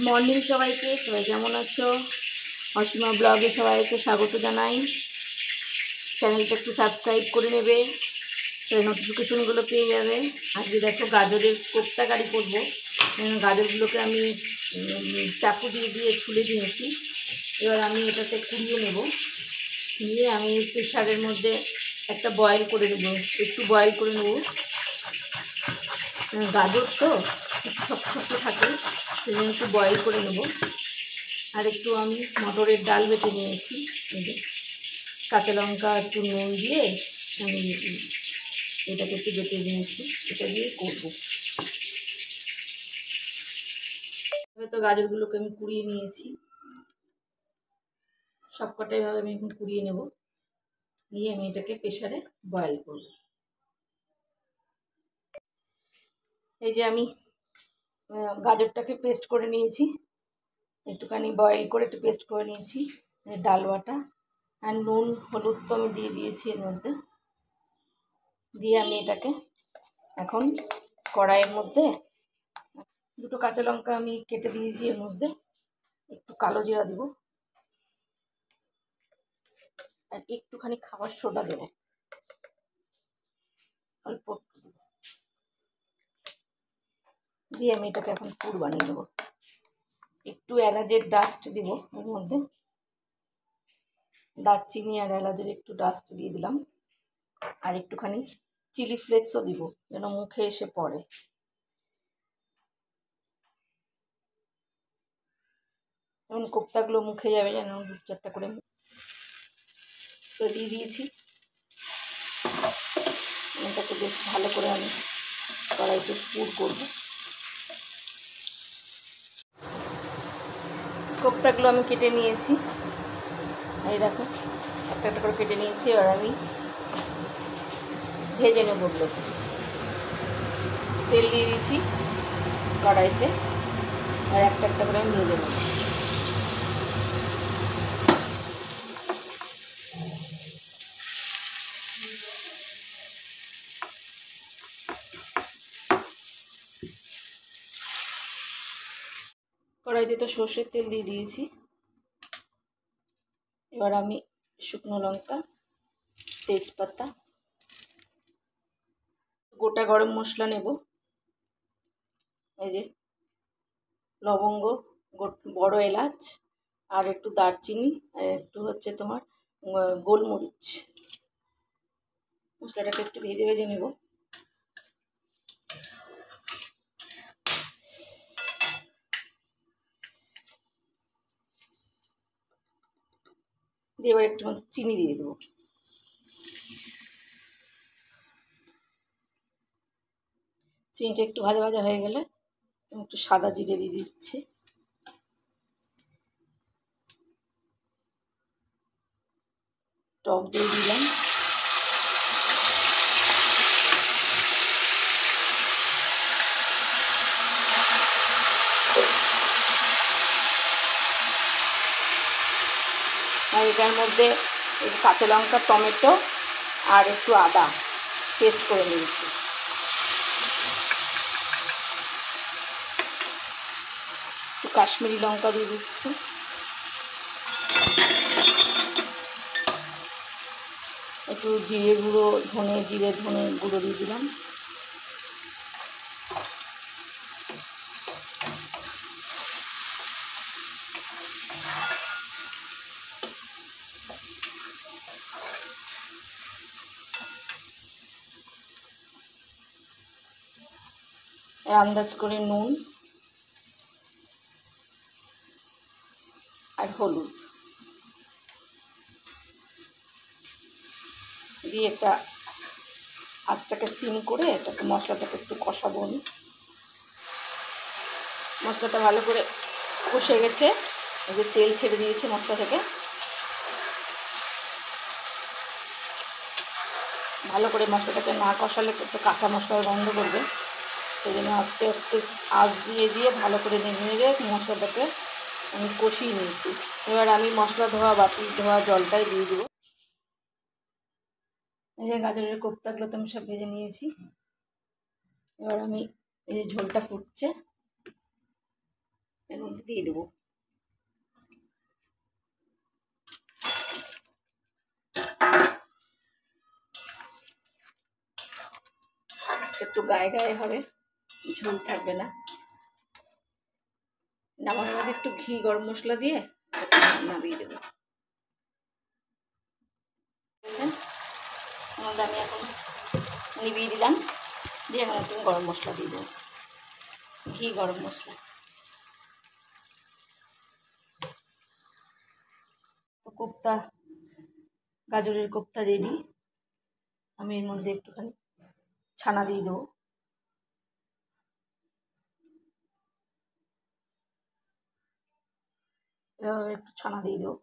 Morning সবাইকে, সবাই কেমন আছো? অসীমা ব্লগে সবাইকে স্বাগত জানাই। চ্যানেলটা একটু সাবস্ক্রাইব করে নেবে, তাহলে নোটিফিকেশনগুলো পেয়ে যাবে। আজকে দেখো গাজরের কোপ্তা কারি করবো। গাজরগুলোকে আমি চাকু দিয়ে দিয়ে ছুলে দিয়েছি। এবার আমি এটাতে কুড়িয়ে নেব, নিয়ে আমি প্রেশারের মধ্যে একটা বয়েল করে নেব, একটু বয়েল করে নেব। গাজর তো একটু শক্ত শক্ত থাকে, সেজন্য একটু বয়েল করে নেব। আর একটু আমি মটরের ডাল বেটে নিয়েছি, কাঁচা লঙ্কা একটু নুন দিয়ে আমি এটাকে একটু বেটে নিয়েছি, এটা দিয়েই করবো। হয়তো গাজরগুলোকে আমি কুড়িয়ে নিয়েছি, সবকটাই ভাবে আমি এখন কুড়িয়ে নেব, নিয়ে আমি এটাকে প্রেশারে বয়েল করব। এই যে আমি গাজরটাকে পেস্ট করে নিয়েছি, একটুখানি বয়েল করে একটু পেস্ট করে নিয়েছি। ডাল বাটা আর নুন হলুদ তো আমি দিয়ে দিয়েছি এর মধ্যে, দিয়ে আমি এটাকে এখন কড়াইয়ের মধ্যে দুটো কাঁচা লঙ্কা আমি কেটে দিয়েছি, এর মধ্যে একটু কালো জিরা দেব আর একটুখানি খাবার সোডা দেবো, অল্প দিয়ে আমি এটাকে এখন পুর বানিয়ে দেবো। একটু এলাচের ডাস্ট দিব এর মধ্যে, দারচিনি আর এলাচের একটু ডাস্ট দিয়ে দিলাম, আর একটুখানি চিলি ফ্লেক্সও দিব যেন মুখে এসে পড়ে। যেমন কোপ্তাগুলো মুখে যাবে যেন দু চারটা করে তো দিয়ে দিয়েছি। এটাকে বেশ ভালো করে আমি কড়াইতে পুর করবো। কোপ্তাগুলো আমি কেটে নিয়েছি, এই দেখো একটা একটা করে কেটে নিয়েছি। এবার আমি ভেজে নেব, তেল দিয়ে দিয়েছি কড়াইতে, আর একটা একটা করে আমি ভেজে নেব। কড়াইতে তো সর্ষের তেল দিয়ে দিয়েছি, এবার আমি শুকনো লঙ্কা, তেজপাতা, গোটা গরম মশলা নেব, এই যে লবঙ্গ, বড় এলাচ, আর একটু দারচিনি, আর একটু হচ্ছে তোমার গোলমরিচ। মশলাটাকে একটু ভেজে ভেজে নেব। দিয়ে এবার একটু চিনি দিয়ে দেবো। চিনিটা একটু ভাজা ভাজা হয়ে গেলে একটু সাদা জিরে দিয়ে দিচ্ছি, টক দিয়ে দিলাম, আর এটার মধ্যে কাঁচা লঙ্কা, টমেটো আর একটু আদা পেস্ট করে নিয়েছি, একটু কাশ্মীরি লঙ্কা দিয়ে দিচ্ছি, একটু জিরে গুঁড়ো, জিরে ধনে গুঁড়ো দিয়ে দিলাম, আন্দাজ করে নুন আর হলুদ দিয়ে একটা আঁচটাকে সিম করে এটাকে মশলাটাকে একটু কষাবো। মশলাটা ভালো করে কষে গেছে, এই যে তেল ছেড়ে দিয়েছে মশলা থেকে। ভালো করে মশলাটাকে না কষালে একটু কাঁচা মশলার গন্ধ করবে, সেই জন্য আস্তে আস্তে আঁচ দিয়ে দিয়ে ভালো করে নেড়ে নেড়ে মশলাটাকে আমি কষিয়ে নিয়েছি। এবার আমি মশলা ধোয়া বাটি ধোয়া জলটাই দিয়ে দেবো। এই যে গাজরের কোপ্তাগুলো তো আমি সব ভেজে নিয়েছি, এবার আমি এই যে ঝোলটা ফুটছে, এর মধ্যে দিয়ে দেবো। একটু গায়ে গায়ে হবে, ঝোল থাকবে না। নামানোর মধ্যে একটু ঘি গরম মশলা দিয়ে নামিয়ে দেবো। আমাদের আমি এখন নিভিয়ে দিলাম, দিয়ে এখন একটু গরম মশলা দিয়ে দেবো, ঘি গরম মশলা। তো কোপ্তা, গাজরের কোপ্তা রেডি। আমি এর মধ্যে একটুখানি ছানা দিয়ে দেবো। এভাবে একটু ছানা দিয়ে দেবো।